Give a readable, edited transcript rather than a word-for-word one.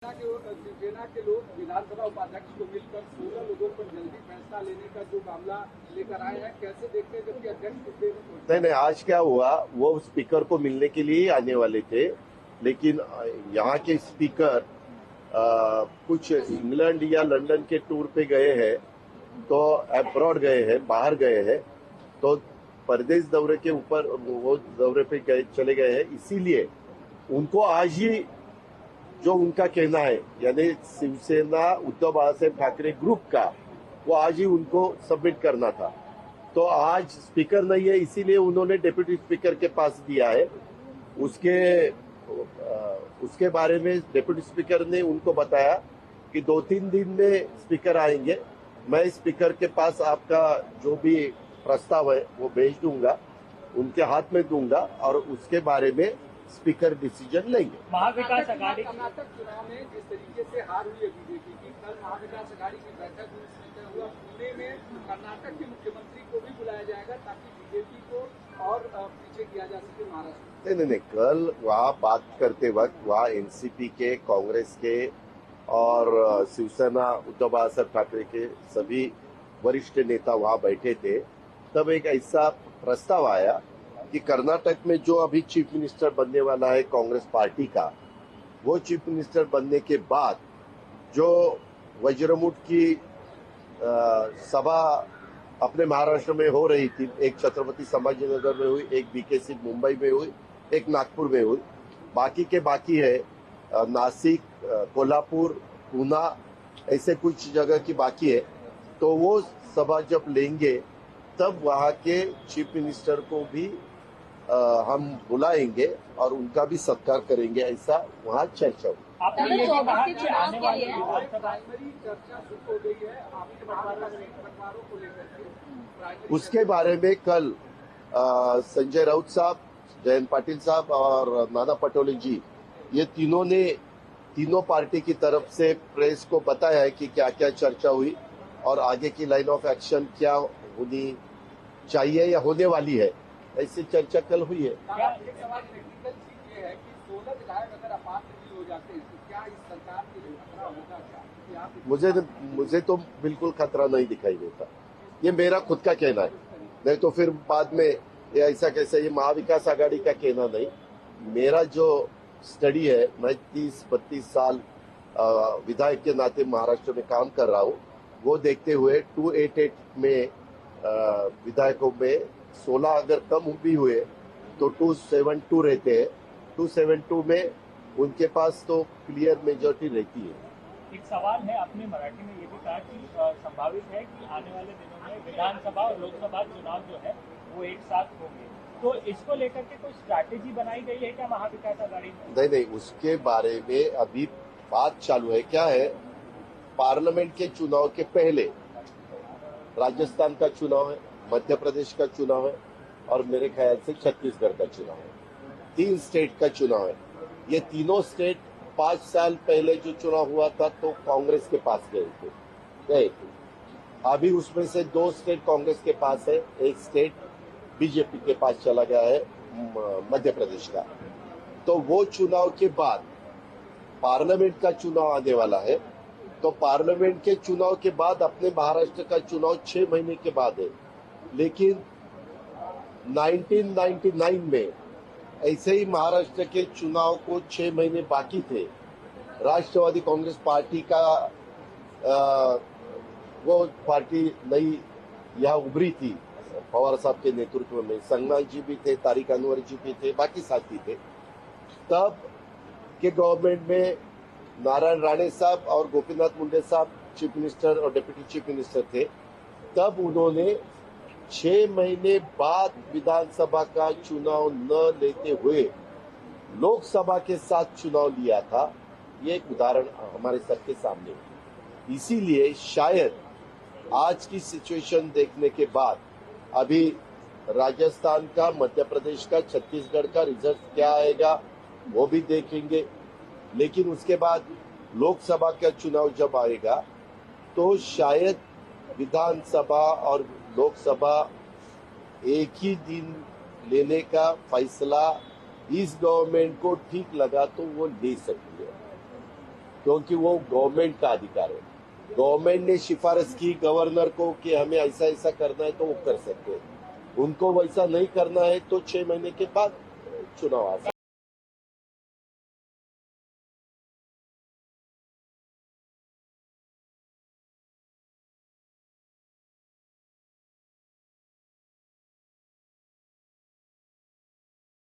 शिवसेना के लोग विधानसभा उपाध्यक्ष को मिलकर 16 लोगों पर जल्दी फैसला लेने का जो मामला लेकर आए हैं, कैसे देखते हैं जबकि अध्यक्ष नहीं, आज क्या हुआ, वो स्पीकर को मिलने के लिए आने वाले थे, लेकिन यहाँ के स्पीकर कुछ इंग्लैंड या लंदन के टूर पे गए हैं, तो अब्रॉड गए हैं, बाहर गए हैं, तो परदेश दौरे के ऊपर वो दौरे पे चले गए हैं। इसीलिए उनको आज ही जो उनका कहना है, यानी शिवसेना उद्धव बाळासाहेब ठाकरे ग्रुप का, वो आज ही उनको सबमिट करना था। तो आज स्पीकर नहीं है, इसीलिए उन्होंने डिप्टी स्पीकर के पास दिया है। उसके बारे में डिप्टी स्पीकर ने उनको बताया कि 2-3 दिन में स्पीकर आएंगे, मैं स्पीकर के पास आपका जो भी प्रस्ताव है वो भेज दूंगा, उनके हाथ में दूंगा और उसके बारे में स्पीकर डिसीजन लेंगे। महाविकास आघाड़ी कर्नाटक चुनाव में जिस तरीके से हार हुई है बीजेपी की, कल महाविकास आघाड़ी की बैठक हुआ पुणे में, कर्नाटक के मुख्यमंत्री को भी बुलाया जाएगा ताकि बीजेपी को और पीछे किया जा सके महाराष्ट्र। नहीं, कल वहाँ बात करते वक्त वहाँ एनसीपी के, कांग्रेस के और शिवसेना उद्धव बाळासाहेब ठाकरे के सभी वरिष्ठ नेता वहाँ बैठे थे। तब एक ऐसा प्रस्ताव आया कि कर्नाटक में जो अभी चीफ मिनिस्टर बनने वाला है कांग्रेस पार्टी का, वो चीफ मिनिस्टर बनने के बाद जो वज्रमुठ की सभा अपने महाराष्ट्र में हो रही थी, एक छत्रपति संभाजीनगर में हुई, एक बीकेसी मुंबई में हुई, एक नागपुर में हुई, बाकी है नासिक, कोल्हापुर, पूना, ऐसे कुछ जगह की बाकी है। तो वो सभा जब लेंगे तब वहाँ के चीफ मिनिस्टर को भी हम बुलाएंगे और उनका भी सत्कार करेंगे, ऐसा वहाँ चर्चा हुई। उसके बारे में कल संजय राउत साहब, जयंत पाटिल साहब और नाना पटोले जी, ये तीनों पार्टी की तरफ से प्रेस को बताया है कि क्या क्या चर्चा हुई और आगे की लाइन ऑफ एक्शन क्या होनी चाहिए या होने वाली है, ऐसी चर्चा कल हुई है। एक सवाल टेक्निकल चीज ये है कि 16 विधायक अगर अपात्र भी हो जाते हैं तो क्या इस सरकार के लिए खतरा होगा क्या? मुझे तो बिल्कुल खतरा नहीं दिखाई देता। ये मेरा खुद का कहना है, नहीं तो फिर बाद में ये ऐसा कैसे, ये महाविकास आघाड़ी का कहना नहीं, मेरा जो स्टडी है, मैं 30-32 साल विधायक के नाते महाराष्ट्र में काम कर रहा हूँ, वो देखते हुए 288 में विधायकों में 16 अगर कम भी हुए तो 272 रहते हैं। 272 में उनके पास तो क्लियर मेजॉरिटी रहती है। एक सवाल है, आपने मराठी में ये भी कहा कि संभावित है कि आने वाले दिनों में विधानसभा और लोकसभा चुनाव जो है वो एक साथ होंगे, तो इसको लेकर के कोई स्ट्रैटेजी बनाई गई है क्या महाविकास आघाड़ी में? नहीं, उसके बारे में अभी बात चालू है। क्या है, पार्लियामेंट के चुनाव के पहले राजस्थान का चुनाव है, मध्य प्रदेश का चुनाव है और मेरे ख्याल से छत्तीसगढ़ का चुनाव है। 3 स्टेट का चुनाव है। ये तीनों स्टेट 5 साल पहले जो चुनाव हुआ था तो कांग्रेस के पास गए थे। अभी उसमें से 2 स्टेट कांग्रेस के पास है, 1 स्टेट बीजेपी के पास चला गया है, मध्य प्रदेश का। तो वो चुनाव के बाद पार्लियामेंट का चुनाव आने वाला है, तो पार्लियामेंट के चुनाव के बाद अपने महाराष्ट्र का चुनाव 6 महीने के बाद है। लेकिन 1999 में ऐसे ही महाराष्ट्र के चुनाव को 6 महीने बाकी थे, राष्ट्रवादी कांग्रेस पार्टी का वो पार्टी नई यहाँ उभरी थी, पवार साहब के नेतृत्व में संगनाथ जी भी थे, तारिक अनवर जी भी थे, बाकी साथी थे। तब के गवर्नमेंट में नारायण राणे साहब और गोपीनाथ मुंडे साहब चीफ मिनिस्टर और डिप्टी चीफ मिनिस्टर थे। तब उन्होंने 6 महीने बाद विधानसभा का चुनाव न लेते हुए लोकसभा के साथ चुनाव लिया था। ये एक उदाहरण हमारे सबके सामने है। इसीलिए शायद आज की सिचुएशन देखने के बाद अभी राजस्थान का, मध्य प्रदेश का, छत्तीसगढ़ का रिजल्ट क्या आएगा वो भी देखेंगे, लेकिन उसके बाद लोकसभा का चुनाव जब आएगा तो शायद विधानसभा और लोकसभा एक ही दिन लेने का फैसला इस गवर्नमेंट को ठीक लगा तो वो ले सकती है। क्योंकि वो गवर्नमेंट का अधिकार है। गवर्नमेंट ने सिफारिश की गवर्नर को कि हमें ऐसा ऐसा करना है तो वो कर सकते हैं, उनको वैसा नहीं करना है तो 6 महीने के बाद चुनाव आ सकते हैं।